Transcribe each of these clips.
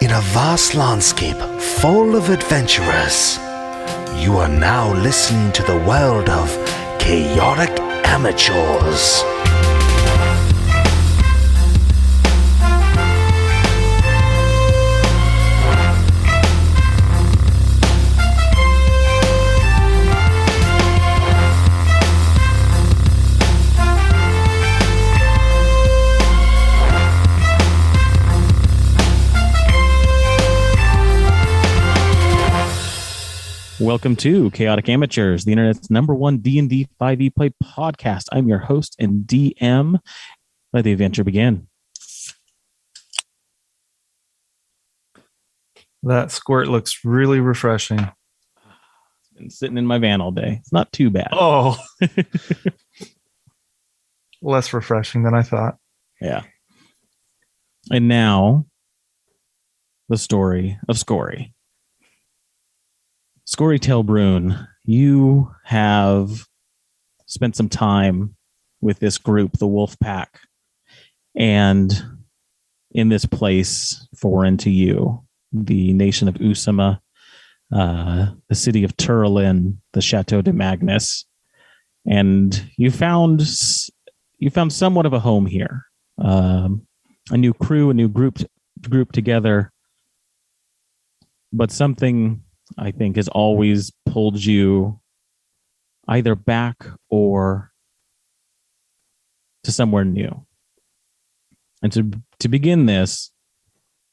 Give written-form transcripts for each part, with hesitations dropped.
In a vast landscape full of adventurers, you are now listening to the world of chaotic amateurs. Welcome to Chaotic Amateurs, the internet's #1 D&D 5e play podcast. I'm your host and DM. Let the adventure begin. That squirt looks really refreshing. It's been sitting in my van all day. It's not too bad. Oh, less refreshing than I thought. Yeah. And now, the story of Scory. Scory Telbrun, you have spent some time with this group, the Wolf Pack, and in this place foreign to you, the nation of Usama, the city of Turlin, the Chateau de Magnus, and you found somewhat of a home here, a new crew, a new group together, but something I think has always pulled you either back or to somewhere new. And to begin this,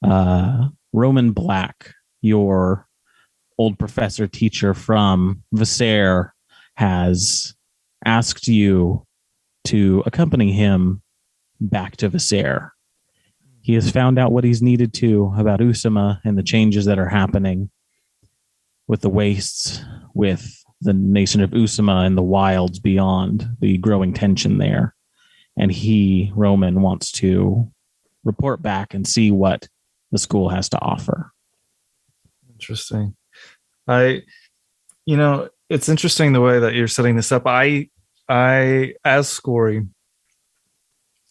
Roman Black, your old professor teacher from Vassar, has asked you to accompany him back to Vassar. He has found out what he's needed to about Usama and the changes that are happening with the wastes, with the nation of Usama and the wilds beyond, the growing tension there. And he, Roman, wants to report back and see what the school has to offer. Interesting. It's interesting the way that you're setting this up. I as Scory,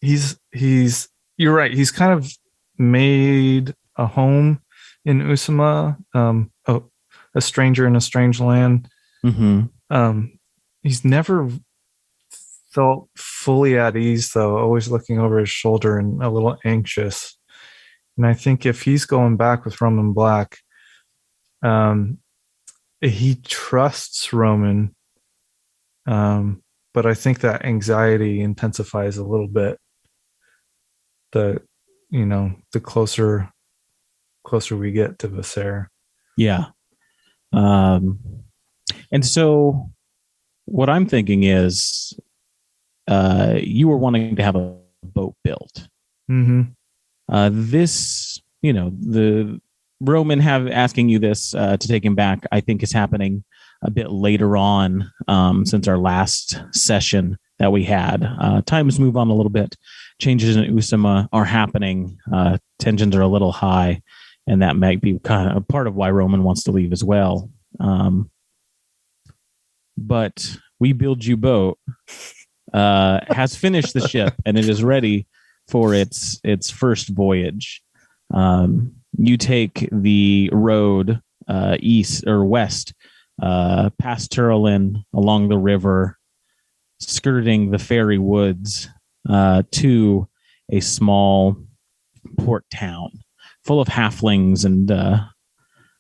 you're right. He's kind of made a home in Usama. A stranger in a strange land. Mm-hmm. He's never felt fully at ease, though, always looking over his shoulder and a little anxious. And I think if he's going back with Roman Black, he trusts Roman, but I think that anxiety intensifies a little bit the closer we get to Vassar. Yeah. And so what I'm thinking is, you were wanting to have a boat built. Mm-hmm. The Roman asking you this, to take him back, I think is happening a bit later on, since our last session that we had. Times move on a little bit. Changes in Usama are happening. Tensions are a little high. And that might be kind of a part of why Roman wants to leave as well. But We Build You Boat has finished the ship and it is ready for its first voyage. You take the road east or west, past Turlin, along the river, skirting the fairy woods, to a small port town full of halflings and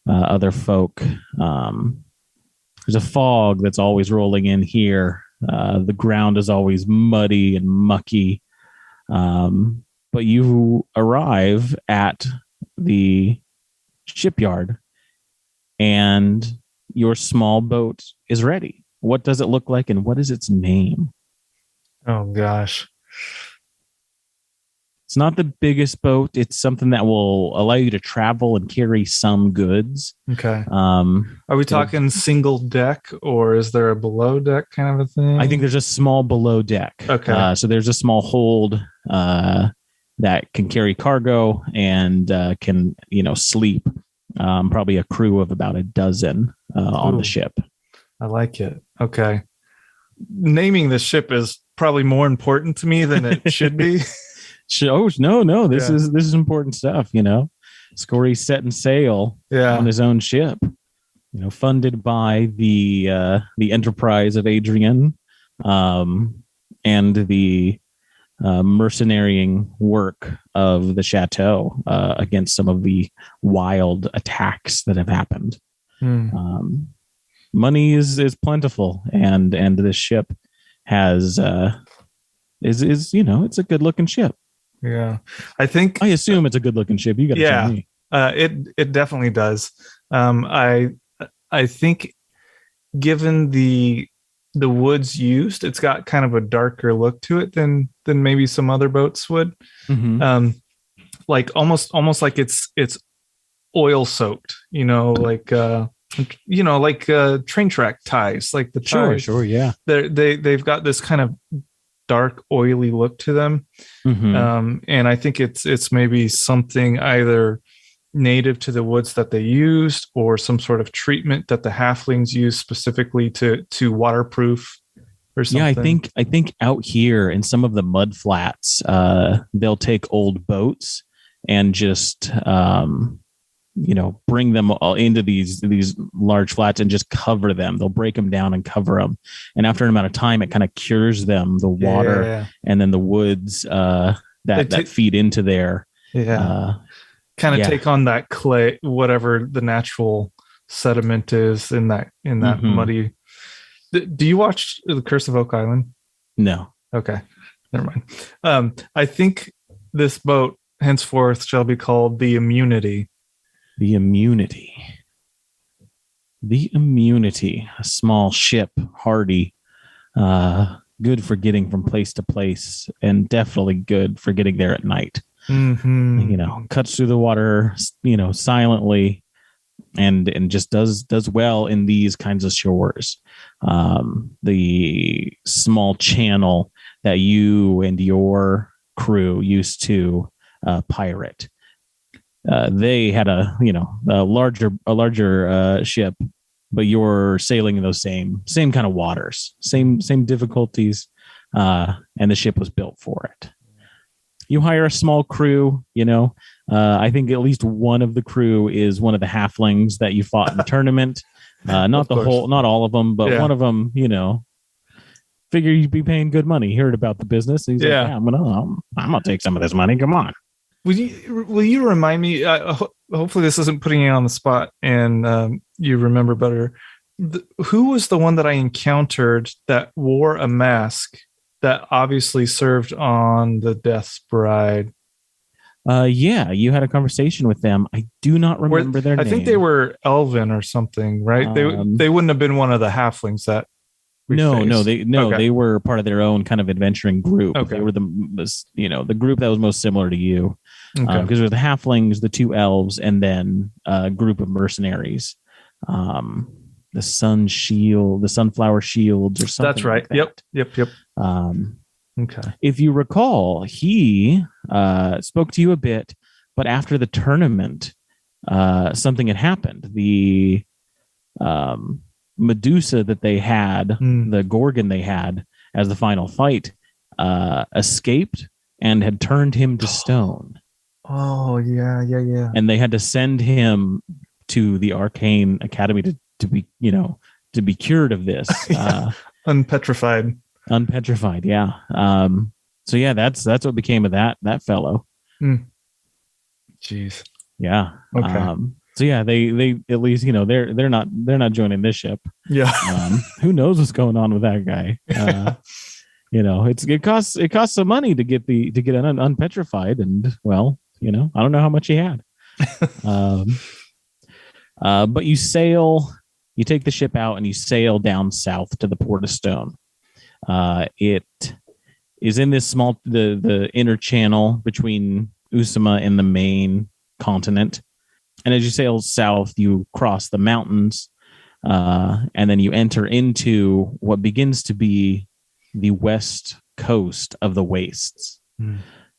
other folk. There's a fog that's always rolling in here. The ground is always muddy and mucky. But you arrive at the shipyard and your small boat is ready. What does it look like and what is its name? Oh, gosh. It's not the biggest boat. It's something that will allow you to travel and carry some goods. Okay. Are we talking single deck or is there a below deck kind of a thing? I think there's a small below deck. Okay. So there's a small hold that can carry cargo and can, sleep. Probably a crew of about a dozen on the ship. I like it. Okay. Naming the ship is probably more important to me than it should be. No. This is important stuff, Scory's setting sail on his own ship, funded by the enterprise of Adrian, and the mercenarying work of the chateau against some of the wild attacks that have happened. Money is plentiful, and this ship has is it's a good looking ship. Yeah, I assume it's a good looking ship. You got to tell me. It definitely does. I think given the woods used, it's got kind of a darker look to it than maybe some other boats would. Like almost like it's oil soaked, like train track ties, like the ties. Sure, yeah. They've got this kind of dark, oily look to them, and I think it's maybe something either native to the woods that they used, or some sort of treatment that the halflings use specifically to waterproof or something. Yeah, I think out here in some of the mud flats, they'll take old boats and just bring them all into these large flats and just cover them. They'll break them down and cover them, and after an amount of time, it kind of cures them. The water and then the woods that feed into there. Take on that clay, whatever the natural sediment is in that muddy. Do you watch The Curse of Oak Island? No. Okay, never mind. I think this boat henceforth shall be called the Immunity. The Immunity. A small ship, hardy, good for getting from place to place, and definitely good for getting there at night. Cuts through the water, silently, and just does well in these kinds of shores. The small channel that you and your crew used to pirate. They had a larger ship, but you're sailing in those same kind of waters, same difficulties, and the ship was built for it. You hire a small crew, I think at least one of the crew is one of the halflings that you fought in the tournament. Not all of them, but one of them, figure you'd be paying good money. He heard about the business. He's like, I'm gonna take some of this money. Come on. Will you remind me? Hopefully, this isn't putting you on the spot, and you remember better. Who was the one that I encountered that wore a mask that obviously served on the Death's Bride? You had a conversation with them. I do not remember their name. I think they were Elven or something, right? They wouldn't have been one of the halflings that. They were part of their own kind of adventuring group. Okay. They were the group that was most similar to you, because there's the halflings, the two elves, and then a group of mercenaries, the sunflower shields, or something. That's right. Like that. Yep. If you recall, he spoke to you a bit, but after the tournament, something had happened. The Medusa that they had, the Gorgon they had as the final fight, escaped and had turned him to stone. Oh, yeah. And they had to send him to the Arcane Academy to be cured of this. Unpetrified, yeah. That's what became of that fellow. Jeez. Yeah. Okay. They at least they're not joining this ship. Yeah. Who knows what's going on with that guy? It costs some money to get unpetrified, and I don't know how much he had. But you take the ship out and you sail down south to the Port of Stone. It is in this the inner channel between Usama and the main continent. And as you sail south, you cross the mountains, and then you enter into what begins to be the west coast of the wastes.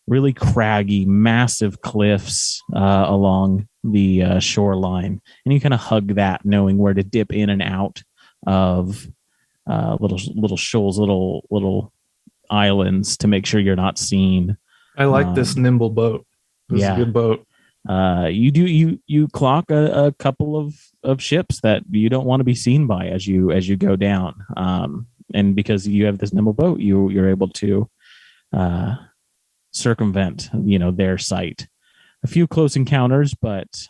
Really craggy, massive cliffs along the shoreline. And you kind of hug that, knowing where to dip in and out of little shoals, little islands, to make sure you're not seen. I like this nimble boat. This is a good boat. You clock a couple of ships that you don't want to be seen by as you go down. And because you have this nimble boat, you're able to circumvent their sight. A few close encounters, but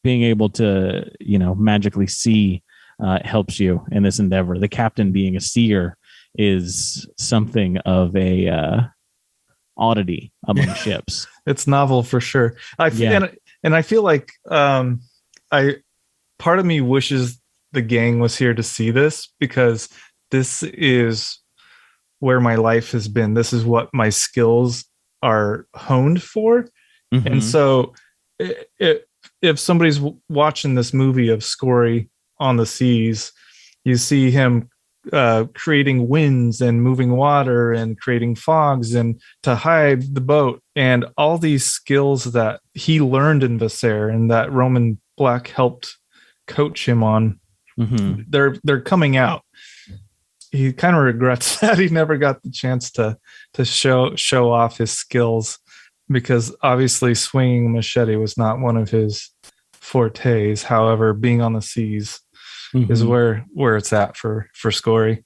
being able to magically see helps you in this endeavor. The captain being a seer is something of a oddity among ships. It's novel for sure. And I feel like I part of me wishes the gang was here to see this, because this is where my life has been. This is what my skills are honed for. Mm-hmm. And so if somebody's watching this movie of Scory on the seas, you see him creating winds and moving water and creating fogs and to hide the boat, and all these skills that he learned in Visser and that Roman Black helped coach him on. Mm-hmm. They're coming out. He kind of regrets that he never got the chance to show off his skills, because obviously swinging a machete was not one of his fortes. However, being on the seas is where it's at for Scory.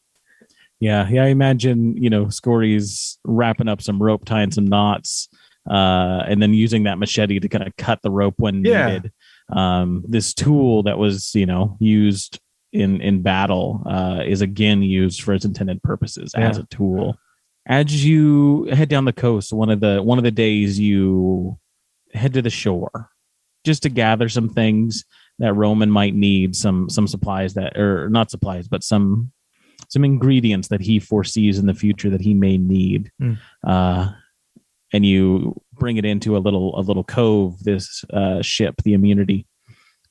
Yeah. I imagine Scory's wrapping up some rope, tying some knots, and then using that machete to kind of cut the rope when needed. This tool that was used in battle is again used for its intended purposes as a tool. As you head down the coast, one of the days you head to the shore just to gather some things that Roman might need, some supplies or not supplies, but some ingredients that he foresees in the future that he may need. And you bring it into a little cove, this ship, the Immunity,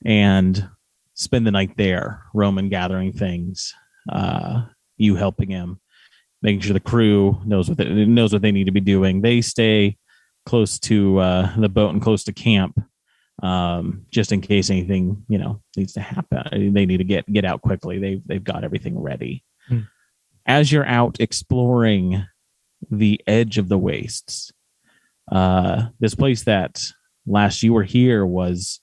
and spend the night there. Roman gathering things, you helping him, making sure the crew knows what they need to be doing. They stay close to the boat and close to camp, just in case anything needs to happen. They need to get out quickly. They've got everything ready. As you're out exploring the edge of the wastes, this place that last you were here was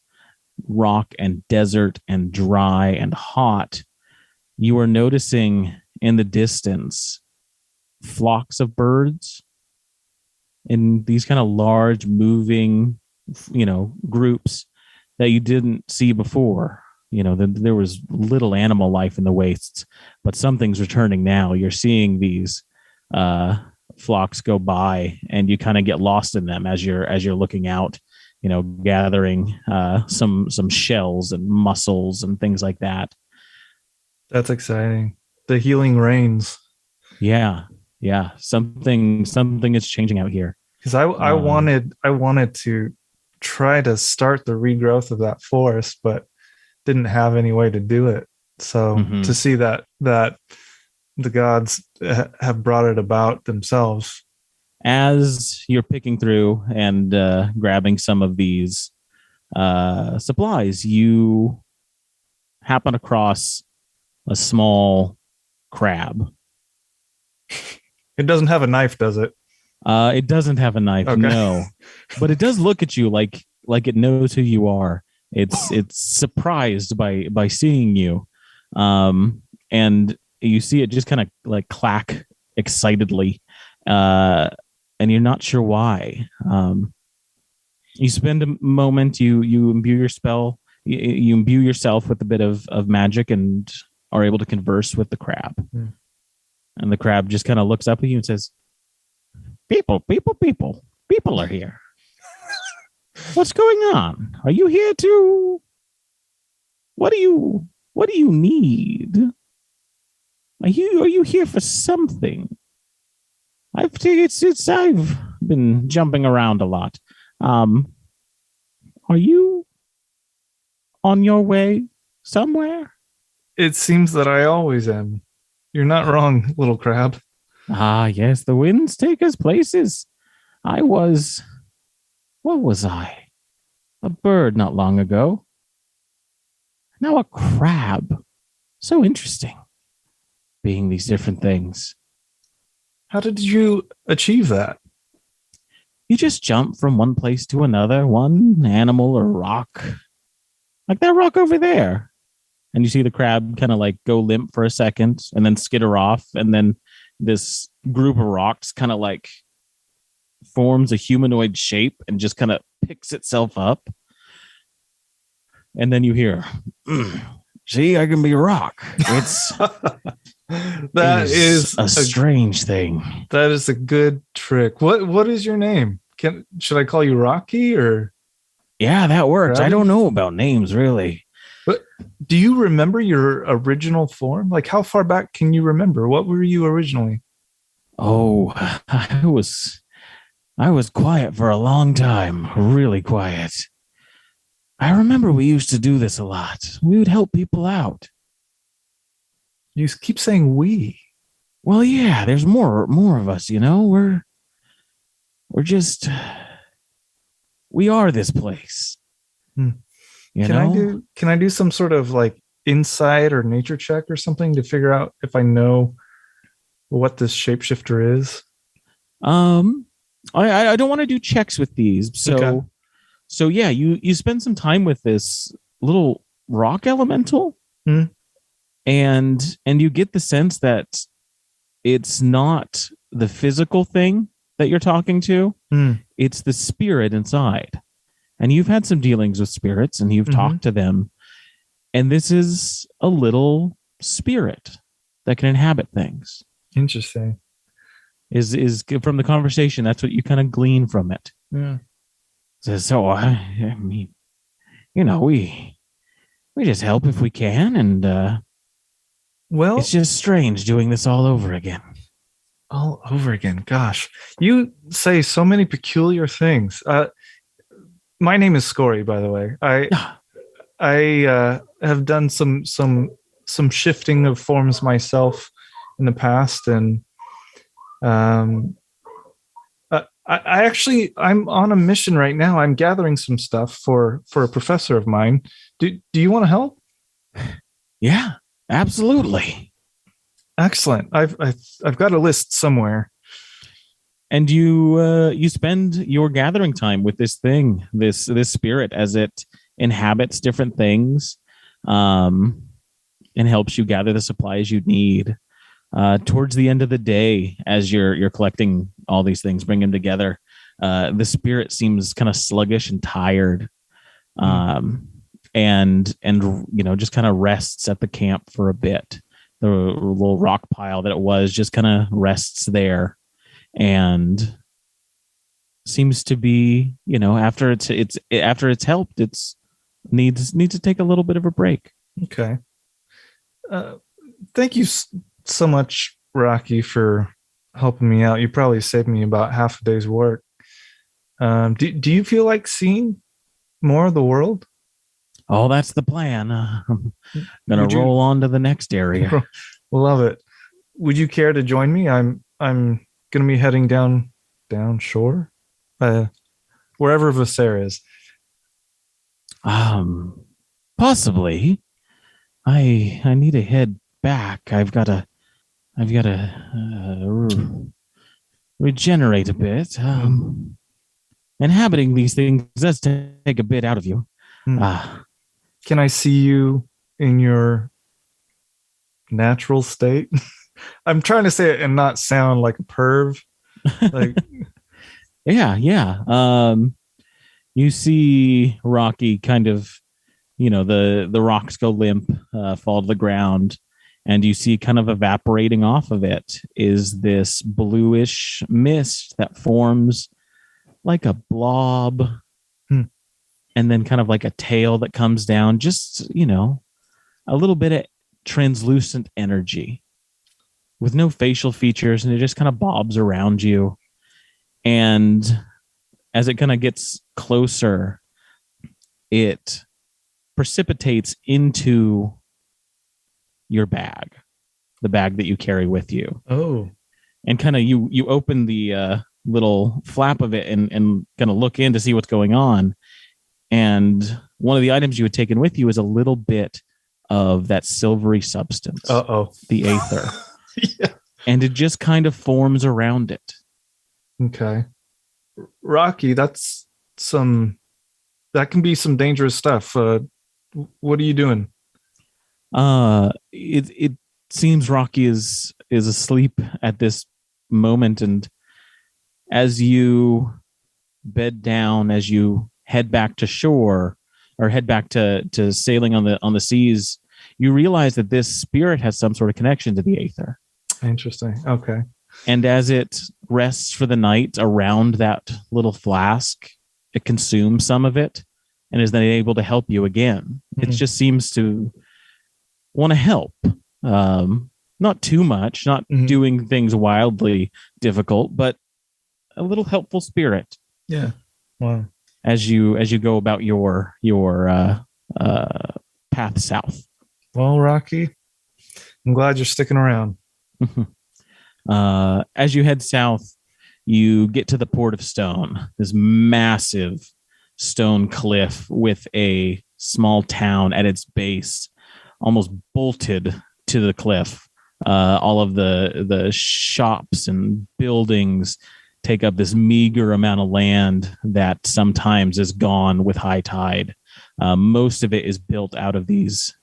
rock and desert and dry and hot. You are noticing in the distance flocks of birds in these kind of large moving groups that you didn't see before. There was little animal life in the wastes, but something's returning now. You're seeing these flocks go by, and you kind of get lost in them as you're looking out, gathering some shells and mussels and things like that. That's exciting. The healing rains. Yeah. Something is changing out here. Because I wanted to try to start the regrowth of that forest, but didn't have any way to do it. So to see that the gods have brought it about themselves. As you're picking through and grabbing some of these supplies, you happen across a small crab. It doesn't have a knife, does it? It doesn't have a knife, okay. No. But it does look at you like it knows who you are. It's surprised by seeing you. And you see it just kind of like clack excitedly. And you're not sure why. You spend a moment, you imbue your spell, you imbue yourself with a bit of magic and are able to converse with the crab. And the crab just kind of looks up at you and says, people are here. What's going on? Are you here to... What do you need? Are you here for something? I've been jumping around a lot. Are you on your way somewhere? It seems that I always am. You're not wrong, little crab. Ah, yes, the winds take us places. What was I? A bird not long ago. Now a crab. So interesting. Being these different things. How did you achieve that? you just jump from one place to another, one animal or rock, like that rock over there. And you see the crab kind of like go limp for a second and then skitter off. And then this group of rocks kind of like forms a humanoid shape and just kind of picks itself up. And then you hear, see, I can be a rock. It's that is a strange thing. That is a good trick. What is your name? Should I call you Rocky or? Yeah, that works. Crabby? I don't know about names really. But do you remember your original form? Like, how far back can you remember? What were you originally? Oh, I was quiet for a long time, really quiet. I remember we used to do this a lot. We would help people out. You keep saying we. Well, yeah, there's more of us, you know. We're just we are this place. Can I do some sort of like insight or nature check or something to figure out if I know what this shapeshifter is? I don't want to do checks with these. So Okay. So yeah, you spend some time with this little rock elemental, and you get the sense that it's not the physical thing that you're talking to. It's the spirit inside. And you've had some dealings with spirits and you've talked to them. And this is a little spirit that can inhabit things. Interesting. Is from the conversation, that's what you kind of glean from it. Yeah. So I mean, you know, we just help if we can, and well, it's just strange doing this all over again. All over again. Gosh, you say so many peculiar things. My name is Scory, by the way. I have done some shifting of forms myself in the past, and I'm on a mission right now. I'm gathering some stuff for a professor of mine. Do you want to help? Yeah, absolutely. Excellent. I've got a list somewhere. And you spend your gathering time with this thing, this spirit, as it inhabits different things, and helps you gather the supplies you need. Towards the end of the day, as you're collecting all these things, bring them together, the spirit seems kind of sluggish and tired, and you know, just kind of rests at the camp for a bit. The little rock pile that it was just kind of rests there, and seems to be, you know, after it's helped, it's needs to take a little bit of a break. Okay. Thank you so much, Rocky, for helping me out. You probably saved me about half a day's work. Do you feel like seeing more of the world? Oh, that's the plan. I'm gonna roll on to the next area. Love it. Would you care to join me? I'm gonna be heading down shore, wherever Visser is. Possibly. I need to head back. I've got to regenerate a bit. Inhabiting these things does take a bit out of you. Can I see you in your natural state? I'm trying to say it and not sound like a perv. Like, yeah. You see Rocky kind of, you know, the rocks go limp, fall to the ground, and you see kind of evaporating off of it is this bluish mist that forms like a blob, and then kind of like a tail that comes down, just, you know, a little bit of translucent energy with no facial features, and it just kind of bobs around you. And as it kind of gets closer, it precipitates into your bag, the bag that you carry with you. Oh. And kind of you open the little flap of it and kind of look in to see what's going on. And one of the items you had taken with you is a little bit of that silvery substance. The aether. Yeah. And it just kind of forms around it. Okay. Rocky, that can be some dangerous stuff. What are you doing? It seems Rocky is asleep at this moment, and as you bed down, as you head back to shore or head back to sailing on the seas, you realize that this spirit has some sort of connection to the Aether. Interesting. Okay. And as it rests for the night around that little flask, it consumes some of it and is then able to help you again. It just seems to want to help. Not too much, not doing things wildly difficult, but a little helpful spirit. Yeah. Wow. As you go about your path south. Well, Rocky, I'm glad you're sticking around. As you head south, you get to the Port of Stone, this massive stone cliff with a small town at its base, almost bolted to the cliff. All of the shops and buildings take up this meager amount of land that sometimes is gone with high tide. Most of it is built out of these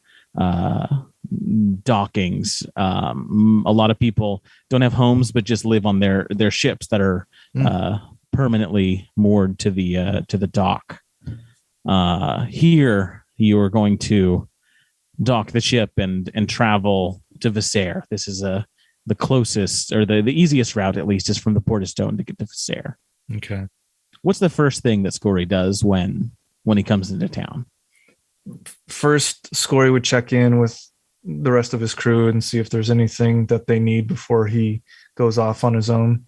dockings. A lot of people don't have homes, but just live on their ships that are permanently moored to the dock. Here, you are going to dock the ship and travel to Visair. This is the closest, or the easiest route, at least, is from the Port of Stone to get to Visair. Okay. What's the first thing that Scory does when he comes into town? First, Scory would check in with the rest of his crew and see if there's anything that they need before he goes off on his own.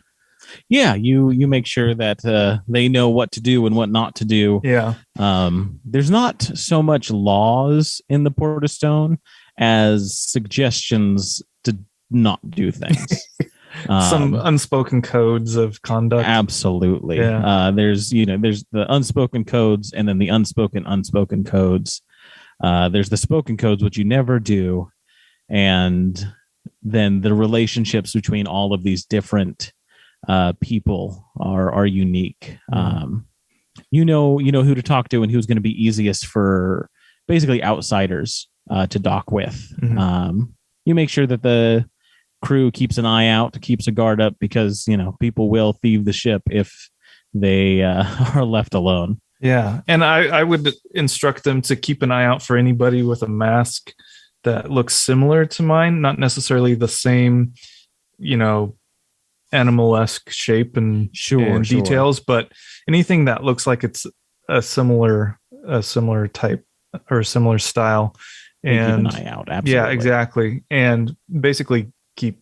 Yeah, you make sure that they know what to do and what not to do. Yeah. There's not so much laws in the Port of Stone as suggestions to not do things. Some unspoken codes of conduct. Absolutely. Yeah. There's the unspoken codes and then the unspoken codes. There's the spoken codes, which you never do. And then the relationships between all of these different people are unique. You know who to talk to and who's going to be easiest for basically outsiders to dock with. You make sure that the crew keeps an eye out, keeps a guard up, because people will thieve the ship if they are left alone. Yeah, and I would instruct them to keep an eye out for anybody with a mask that looks similar to mine, not necessarily the same, animal-esque shape and details, but anything that looks like it's a similar type or a similar style. And keep an eye out. Absolutely. Yeah, exactly. And basically keep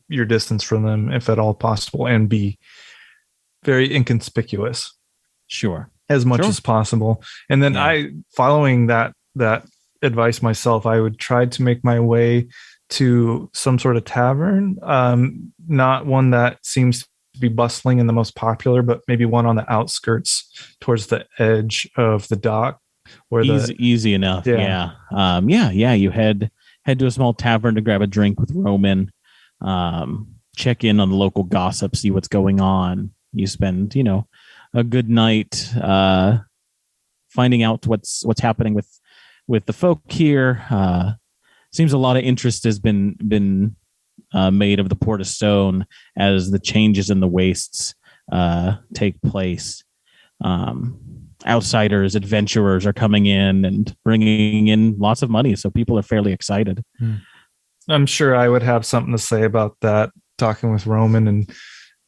your distance from them if at all possible, and be very inconspicuous. Sure. As much as possible. And then following that advice myself, I would try to make my way to some sort of tavern, not one that seems to be bustling and the most popular, but maybe one on the outskirts towards the edge of the dock. Where easy enough. Yeah. You head to a small tavern to grab a drink with Roman, check in on the local gossip, see what's going on. You spend, a good night finding out what's happening with the folk here. Seems a lot of interest has been made of the Port of Stone as the changes in the wastes take place. Outsiders, adventurers are coming in and bringing in lots of money, so people are fairly excited. I'm sure I would have something to say about that, talking with Roman and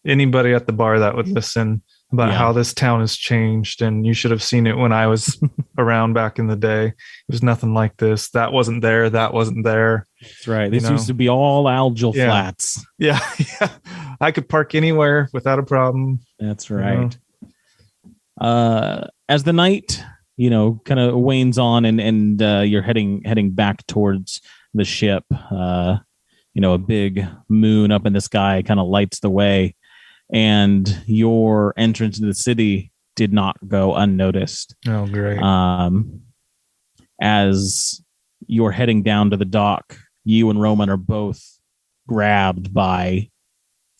anybody at the bar that would listen about how this town has changed, and you should have seen it when I was around back in the day. It was nothing like this. That wasn't there. That wasn't there. That's right. This used to be all algal flats. Yeah. I could park anywhere without a problem. That's right. As the night, kind of wanes on and you're heading back towards the ship, a big moon up in the sky kind of lights the way. And your entrance to the city did not go unnoticed. Oh, great. As you're heading down to the dock, you and Roman are both grabbed by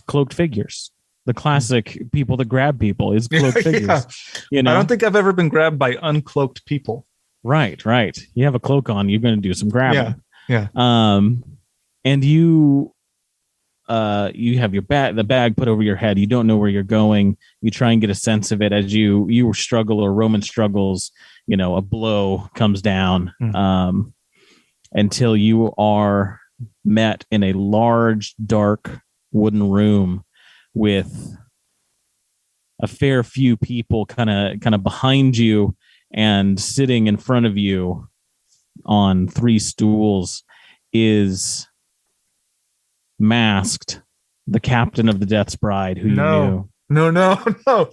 cloaked figures. the classic people that grab people is cloaked figures. Yeah. You know, I don't think I've ever been grabbed by uncloaked people. right. You have a cloak on, you're going to do some grabbing. Yeah. And you have the bag put over your head. You don't know where you're going. You try and get a sense of it as you struggle, or Roman struggles. You know, a blow comes down until you are met in a large, dark wooden room with a fair few people kind of behind you, and sitting in front of you on 3 stools is masked the captain of the Death's Bride, who you knew. No.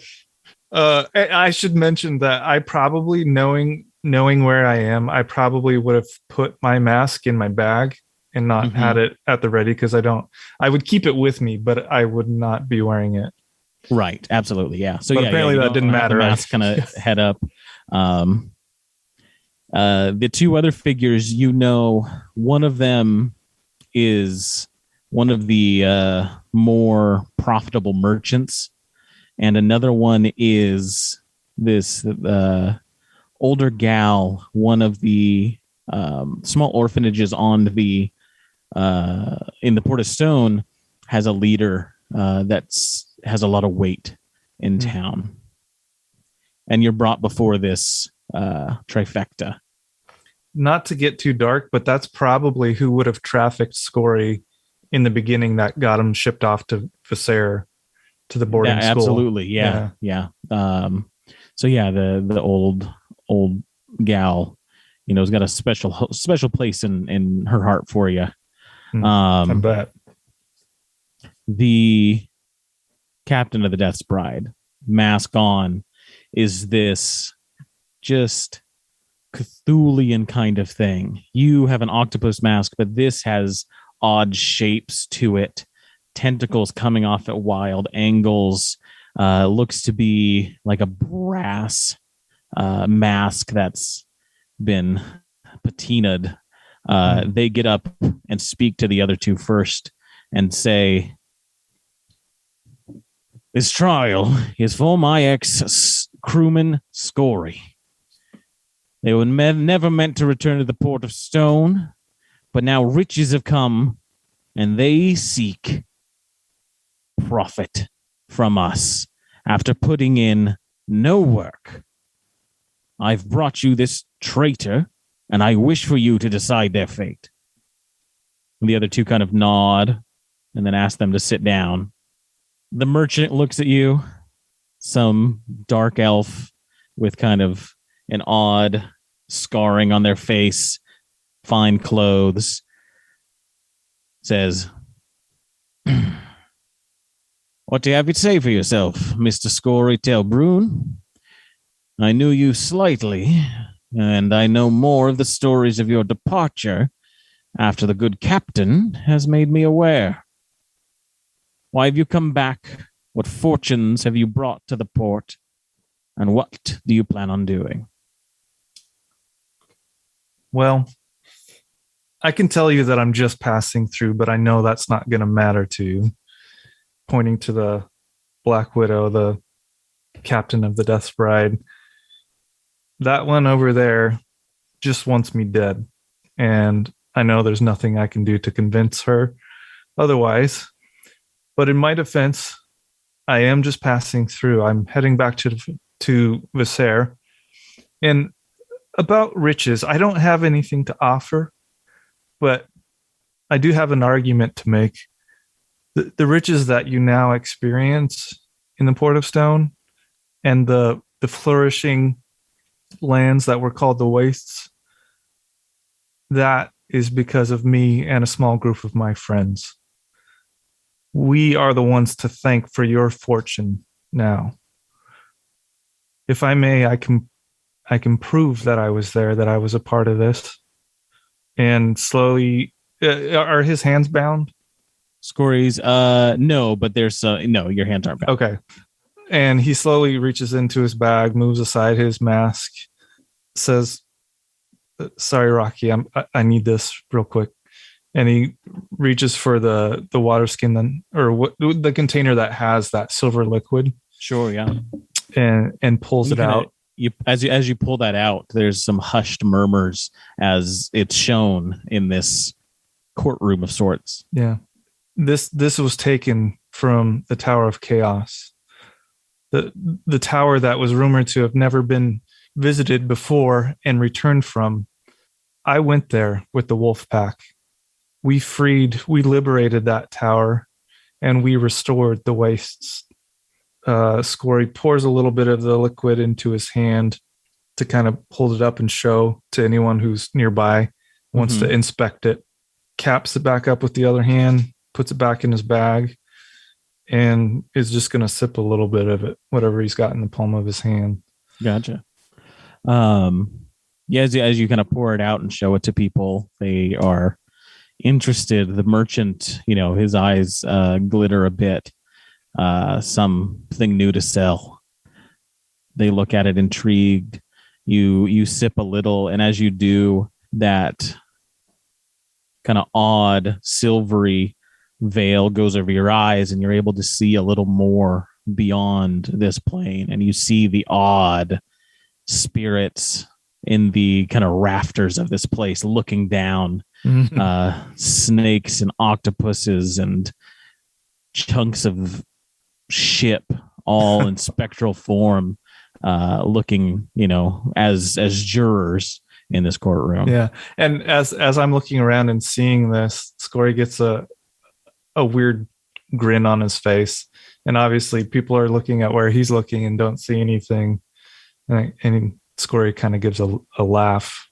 I should mention that I probably, knowing where I am, I probably would have put my mask in my bag and not had it at the ready, because I would keep it with me, but I would not be wearing it. Right. Absolutely. Yeah. So but apparently that didn't matter. The mask kind of head up. The 2 other figures, you know, one of them is one of the more profitable merchants, and another one is this older gal, one of the small orphanages on the in the Port of Stone, has a leader has a lot of weight in town, and you're brought before this trifecta. Not to get too dark, but that's probably who would have trafficked Scory in the beginning that got him shipped off to Visair, to the boarding school. Absolutely. Yeah. So yeah, the old gal, you know, has got a special place in her heart for you. I bet. The captain of the Death's Bride, mask on, is this just Cthulhian kind of thing. You have an octopus mask, but this has odd shapes to it, tentacles coming off at wild angles. Looks to be like a brass mask that's been patinaed. They get up and speak to the other 2 first and say, "This trial is for my ex-crewman Scory. They were never meant to return to the Port of Stone, but now riches have come, and they seek profit from us after putting in no work. I've brought you this traitor, and I wish for you to decide their fate." The other 2 kind of nod and then ask them to sit down. The merchant looks at you, some dark elf with kind of an odd scarring on their face, fine clothes, says, "What do you have to say for yourself, Mr. Scory Telbrun? I knew you slightly, and I know more of the stories of your departure after the good captain has made me aware. Why have you come back? What fortunes have you brought to the port? And what do you plan on doing?" Well, I can tell you that I'm just passing through, but I know that's not going to matter to you. Pointing to the Black Widow, the captain of the Death's Bride. That one over there just wants me dead. And I know there's nothing I can do to convince her otherwise. But in my defense, I am just passing through. I'm heading back to Visair. And about riches, I don't have anything to offer, but I do have an argument to make. The riches that you now experience in the Port of Stone and the flourishing lands that were called the Wastes, that is because of me and a small group of my friends. We are the ones to thank for your fortune now. If I may, I can prove that I was there, that I was a part of this. And slowly, are his hands bound? Scory's, no, but there's no, your hands aren't bound. Okay. And he slowly reaches into his bag, moves aside his mask, says, "Sorry, Rocky, I need this real quick." and he reaches for the water skin, then, or what, the container that has that silver liquid. Sure, yeah. And pulls it out. As you pull that out, there's some hushed murmurs as it's shown in this courtroom of sorts. Yeah. This was taken from the Tower of Chaos. The tower that was rumored to have never been visited before and returned from. I went there with the wolf pack. We liberated that tower, and we restored the wastes. Scory pours a little bit of the liquid into his hand to kind of hold it up and show to anyone who's nearby, wants to inspect it, caps it back up with the other hand, puts it back in his bag, and is just going to sip a little bit of it, whatever he's got in the palm of his hand. Gotcha. Yeah, as you kind of pour it out and show it to people, they are interested. The merchant, his eyes glitter a bit. Something new to sell. They look at it intrigued. You sip a little, and as you do, that kind of odd silvery veil goes over your eyes, and you're able to see a little more beyond this plane, and you see the odd spirits in the kind of rafters of this place looking down. Snakes and octopuses and chunks of ship, all in spectral form, looking, as jurors in this courtroom. Yeah, and as I'm looking around and seeing this, Scory gets a weird grin on his face, and obviously people are looking at where he's looking and don't see anything, and Scory kind of gives a laugh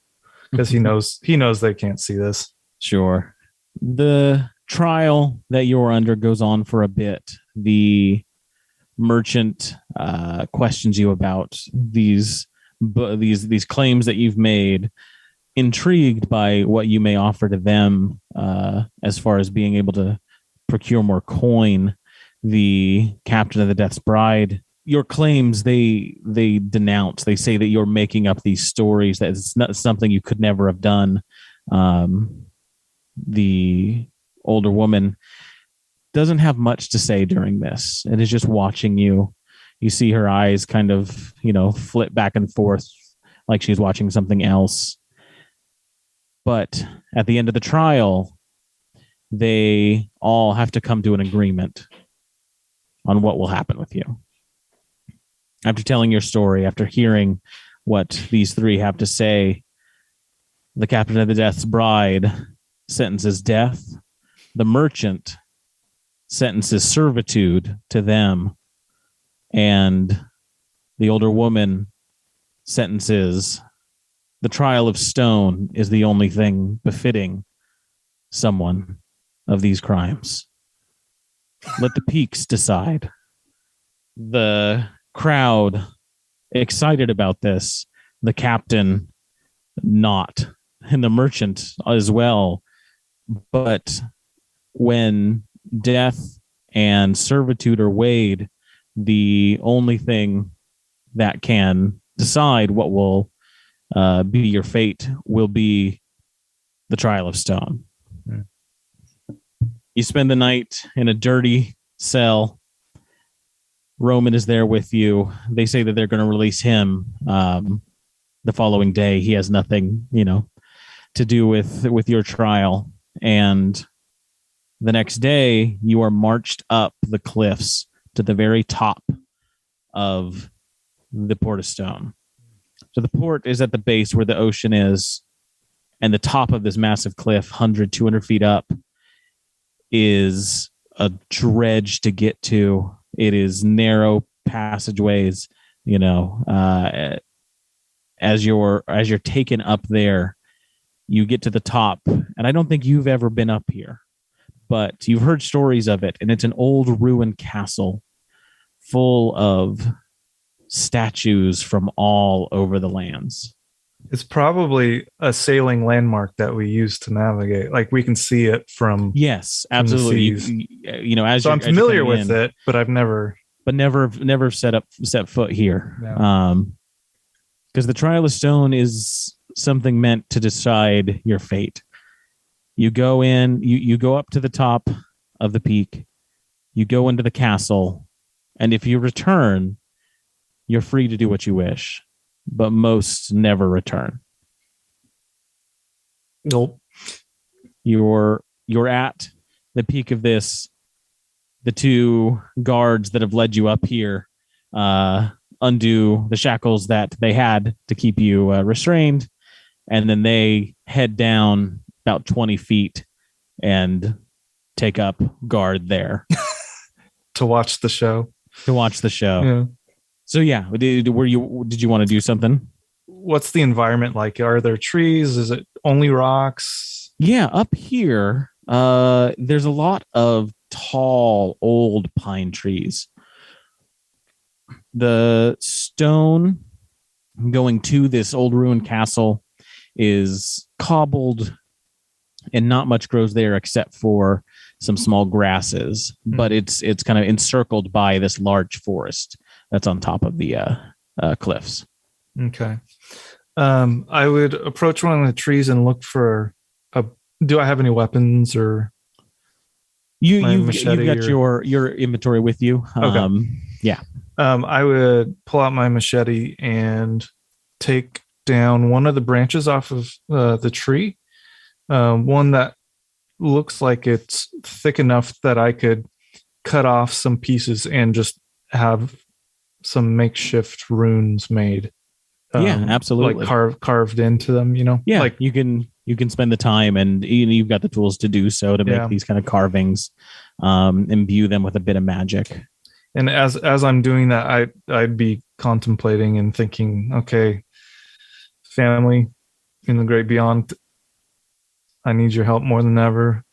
because he knows they can't see this. Sure. The trial that you're under goes on for a bit. The merchant questions you about these claims that you've made, intrigued by what you may offer to them as far as being able to procure more coin. The captain of the Death's Bride, your claims, they denounce. They say that you're making up these stories, that it's not something you could never have done. The older woman doesn't have much to say during this, and is just watching you. You see her eyes kind of, flip back and forth like she's watching something else. But at the end of the trial, they all have to come to an agreement on what will happen with you. After telling your story, after hearing what these three have to say, the captain of the Death's Bride sentences death. The merchant sentences servitude to them. And the older woman sentences the trial of stone is the only thing befitting someone of these crimes. Let the peaks decide. The crowd excited about this, the captain not, and the merchant as well. But when death and servitude are weighed, the only thing that can decide what will be your fate will be the trial of stone. Yeah. You spend the night in a dirty cell. Roman is there with you. They say that they're going to release him the following day. He has nothing, to do with your trial. And the next day, you are marched up the cliffs to the very top of the Port of Stone. So the port is at the base where the ocean is, and the top of this massive cliff, 100, 200 feet up, is a dredge to get to. It is narrow passageways, as you're taken up there, you get to the top. And I don't think you've ever been up here, but you've heard stories of it. And it's an old ruined castle full of statues from all over the lands. It's probably a sailing landmark that we use to navigate. Like we can see it from. Yes, absolutely. So I'm familiar with it, but I've never set foot here. No. Because the trial of stone is something meant to decide your fate. You go in, you go up to the top of the peak, you go into the castle, and if you return, you're free to do what you wish, but most never return. Nope. You're at the peak of this. The two guards that have led you up here undo the shackles that they had to keep you restrained, and then they head down about 20 feet and take up guard there To watch the show. Yeah. So yeah, did you want to do something? What's the environment like? Are there trees? Is it only rocks? Yeah, up here, there's a lot of tall, old pine trees. The stone going to this old ruined castle is cobbled, and not much grows there except for some small grasses. But it's kind of encircled by this large forest that's on top of the cliffs. Okay. I would approach one of the trees and look for do I have any weapons or you've got your inventory with you. Okay. Yeah. I would pull out my machete and take down one of the branches off of the tree. One that looks like it's thick enough that I could cut off some pieces and just have some makeshift runes made. Yeah, absolutely. Like carved into them, Yeah, like you can spend the time, and you've got the tools to do so to make these kind of carvings, imbue them with a bit of magic. And as I'm doing that, I'd be contemplating and thinking, okay, family in the great beyond, I need your help more than ever.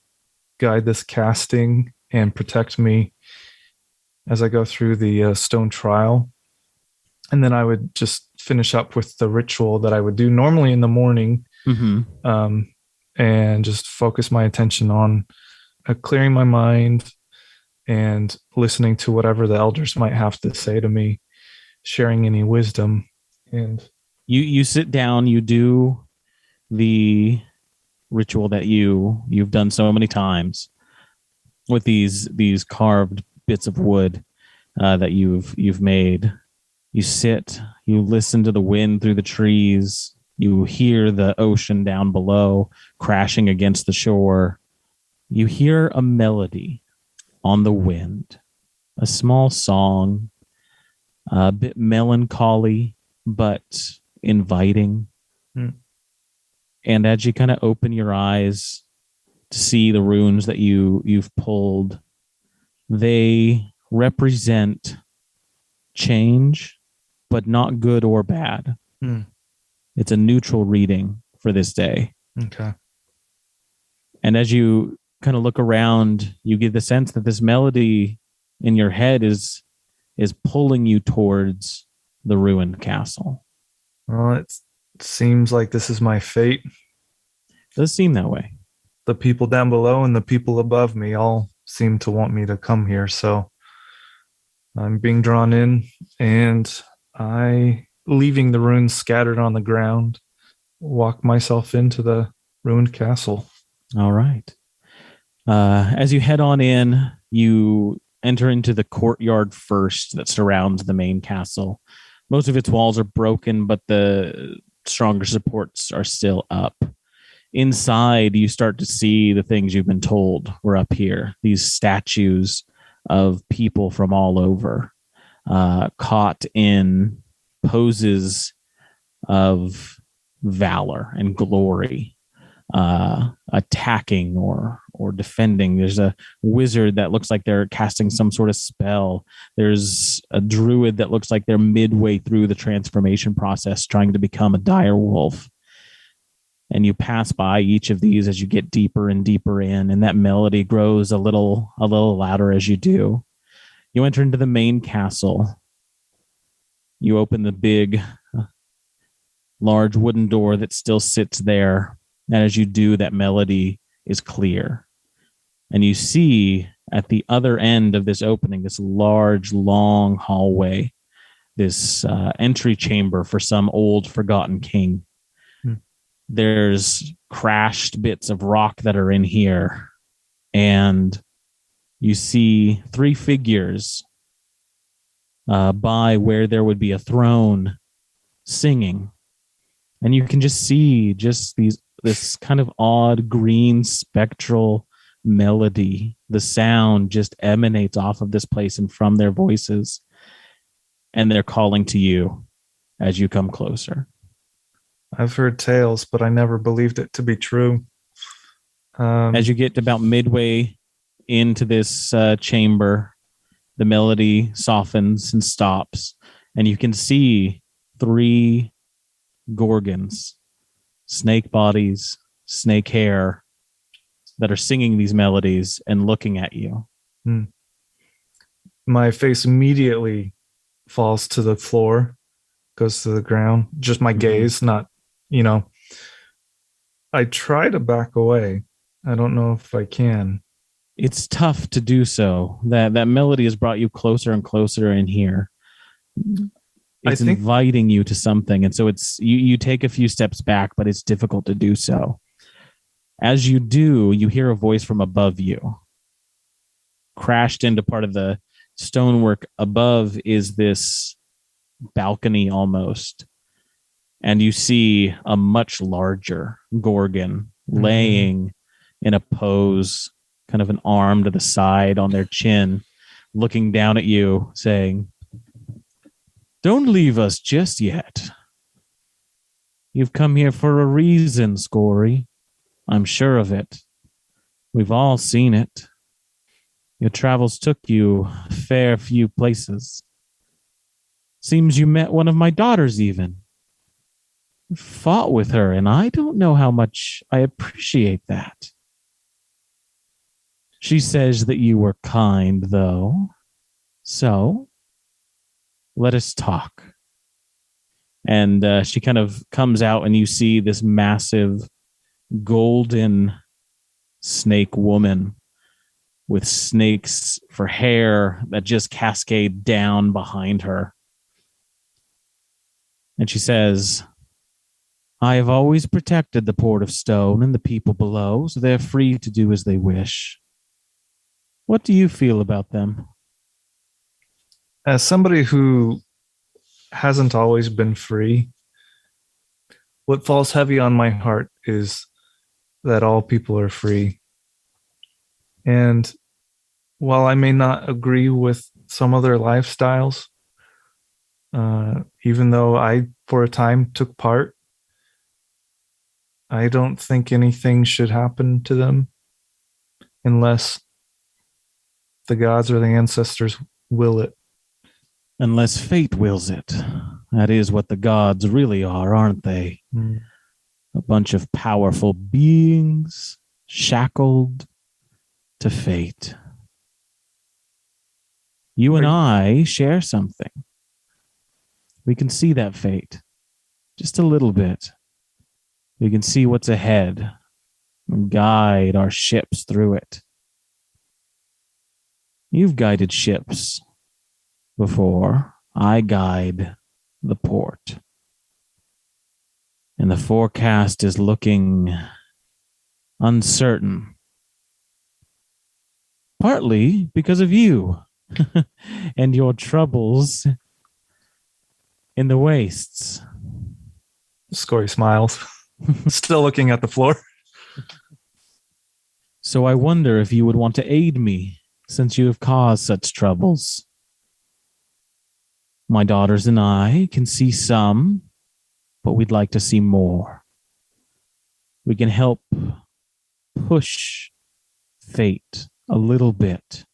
Guide this casting and protect me as I go through the stone trial. And then I would just finish up with the ritual that I would do normally in the morning, and just focus my attention on clearing my mind and listening to whatever the elders might have to say to me, sharing any wisdom. And you sit down, you do the ritual that you've done so many times with these carved bits of wood that you've made. You sit, you listen to the wind through the trees, you hear the ocean down below crashing against the shore. You hear a melody on the wind, a small song, a bit melancholy, but inviting. And as you kind of open your eyes to see the runes that you've pulled, they represent change, but not good or bad. It's a neutral reading for this day. Okay. And as you kind of look around, you get the sense that this melody in your head is pulling you towards the ruined castle. Well, it seems like this is my fate. It does seem that way. The people down below and the people above me all seem to want me to come here, so I'm being drawn in, and I, leaving the runes scattered on the ground, walk myself into the ruined castle. All right. As you head on in, you enter into the courtyard first that surrounds the main castle. Most of its walls are broken, but the stronger supports are still up. Inside, you start to see the things you've been told were up here. These statues of people from all over, caught in poses of valor and glory, attacking or defending. There's a wizard that looks like they're casting some sort of spell. There's a druid that looks like they're midway through the transformation process, trying to become a dire wolf. And you pass by each of these as you get deeper and deeper in, and that melody grows a little louder as you do. You enter into the main castle. You open the big, large wooden door that still sits there. And as you do, that melody is clear. And you see at the other end of this opening, this large, long hallway, this entry chamber for some old, forgotten king. There's crashed bits of rock that are in here. And you see 3 figures by where there would be a throne singing. And you can just see this kind of odd green spectral melody. The sound just emanates off of this place and from their voices. And they're calling to you as you come closer. I've heard tales, but I never believed it to be true. As you get about midway into this chamber, the melody softens and stops, and you can see 3 gorgons, snake bodies, snake hair, that are singing these melodies and looking at you. My face immediately falls to the floor, goes to the ground. Just my gaze, not, I try to back away. I don't know if I can. It's tough to do so. That melody has brought you closer and closer in here. It's inviting you to something. And so it's you take a few steps back, but it's difficult to do so. As you do, you hear a voice from above you. Crashed into part of the stonework above is this balcony almost. And you see a much larger gorgon laying in a pose, kind of an arm to the side on their chin, looking down at you, saying, "Don't leave us just yet. You've come here for a reason, Scory. I'm sure of it. We've all seen it. Your travels took you a fair few places. Seems you met one of my daughters even. Fought with her, and I don't know how much I appreciate that. She says that you were kind, though. So, let us talk." And she kind of comes out, and you see this massive golden snake woman with snakes for hair that just cascade down behind her. And she says, "I have always protected the Port of Stone and the people below, so they're free to do as they wish. What do you feel about them?" As somebody who hasn't always been free, what falls heavy on my heart is that all people are free. And while I may not agree with some of their lifestyles, even though I, for a time, took part, I don't think anything should happen to them unless the gods or the ancestors will it. Unless fate wills it. That is what the gods really are, aren't they? A bunch of powerful beings shackled to fate. You and I share something. We can see that fate just a little bit. We can see what's ahead and guide our ships through it. You've guided ships before. I guide the port. And the forecast is looking uncertain. Partly because of you and your troubles in the wastes. Scory smiles, still looking at the floor. So I wonder if you would want to aid me, since you have caused such troubles. My daughters and I can see some, but we'd like to see more. We can help push fate a little bit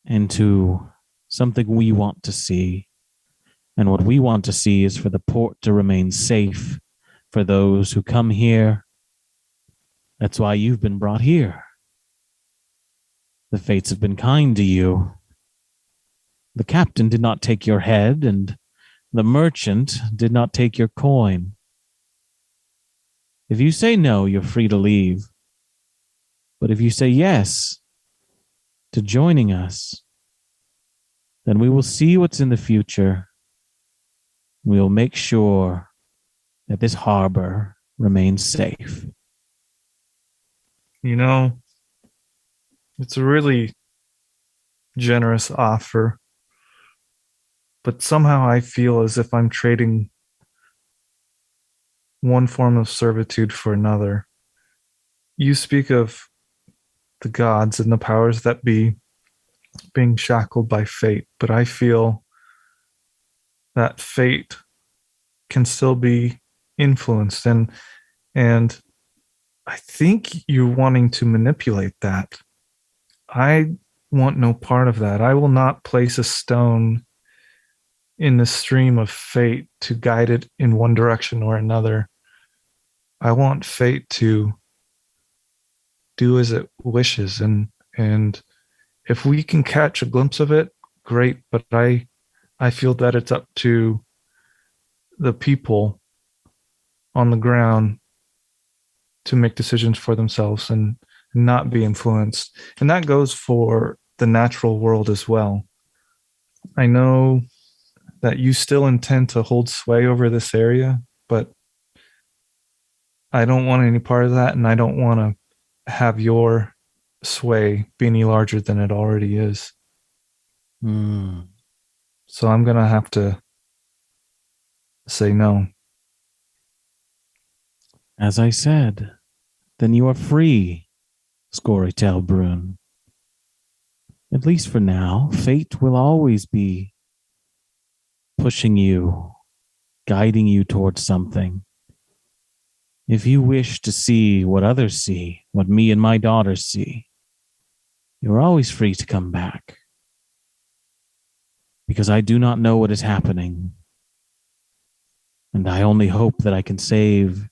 into something we want to see. And what we want to see is for the port to remain safe for those who come here. That's why you've been brought here. The fates have been kind to you. The captain did not take your head, and the merchant did not take your coin. If you say no, you're free to leave. But if you say yes to joining us, then we will see what's in the future. We will make sure that this harbor remains safe. You know, it's a really generous offer, but somehow I feel as if I'm trading one form of servitude for another. You speak of the gods and the powers that be being shackled by fate, but I feel that fate can still be influenced, and I think you're wanting to manipulate that. I want no part of that. I will not place a stone in the stream of fate to guide it in one direction or another. I want fate to do as it wishes, and if we can catch a glimpse of it, great, but I feel that it's up to the people on the ground to make decisions for themselves and not be influenced. And that goes for the natural world as well. I know that you still intend to hold sway over this area, but I don't want any part of that, and I don't want to have your sway be any larger than it already is. So I'm going to have to say no. As I said, then you are free, Scorytail Brune. At least for now, fate will always be pushing you, guiding you towards something. If you wish to see what others see, what me and my daughters see, you're always free to come back. Because I do not know what is happening. And I only hope that I can save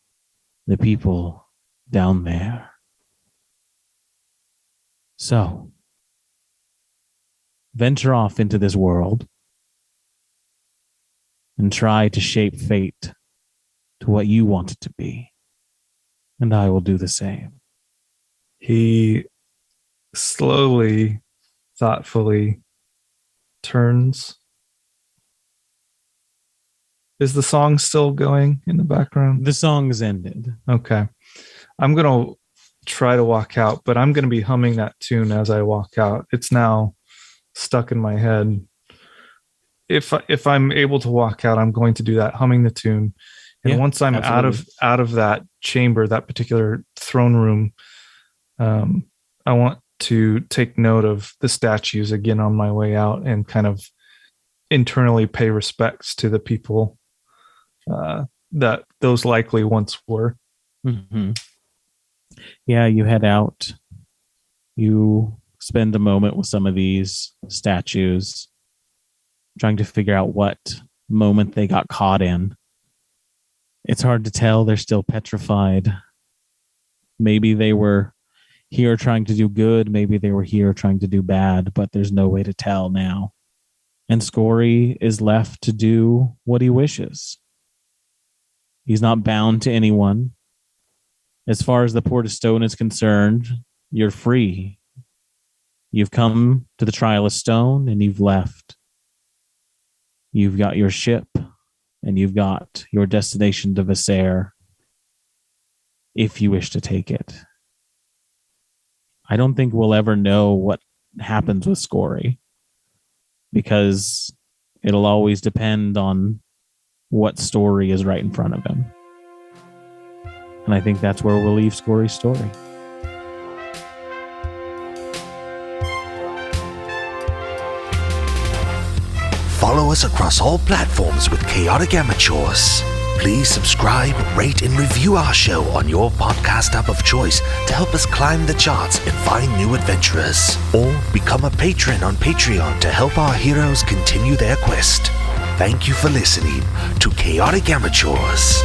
the people down there. So, venture off into this world and try to shape fate to what you want it to be. And I will do the same. He slowly, thoughtfully turns. Is the song still going in the background? The song's ended. Okay. I'm going to try to walk out, but I'm going to be humming that tune as I walk out. It's now stuck in my head. If I'm able to walk out, I'm going to do that, humming the tune. And once I'm out of that chamber, that particular throne room, I want to take note of the statues again on my way out and kind of internally pay respects to the people that those likely once were. Mm-hmm. Yeah, you head out. You spend a moment with some of these statues, trying to figure out what moment they got caught in. It's hard to tell. They're still petrified. Maybe they were here trying to do good. Maybe they were here trying to do bad, but there's no way to tell now. And Scory is left to do what he wishes. He's not bound to anyone. As far as the Port of Stone is concerned, you're free. You've come to the Trial of Stone and you've left. You've got your ship and you've got your destination to Visair if you wish to take it. I don't think we'll ever know what happens with Scory because it'll always depend on what story is right in front of him. And I think that's where we'll leave Scory's story. Follow us across all platforms with Chaotic Amateurs. Please subscribe, rate, and review our show on your podcast app of choice to help us climb the charts and find new adventurers. Or become a patron on Patreon to help our heroes continue their quest. Thank you for listening to Chaotic Amateurs.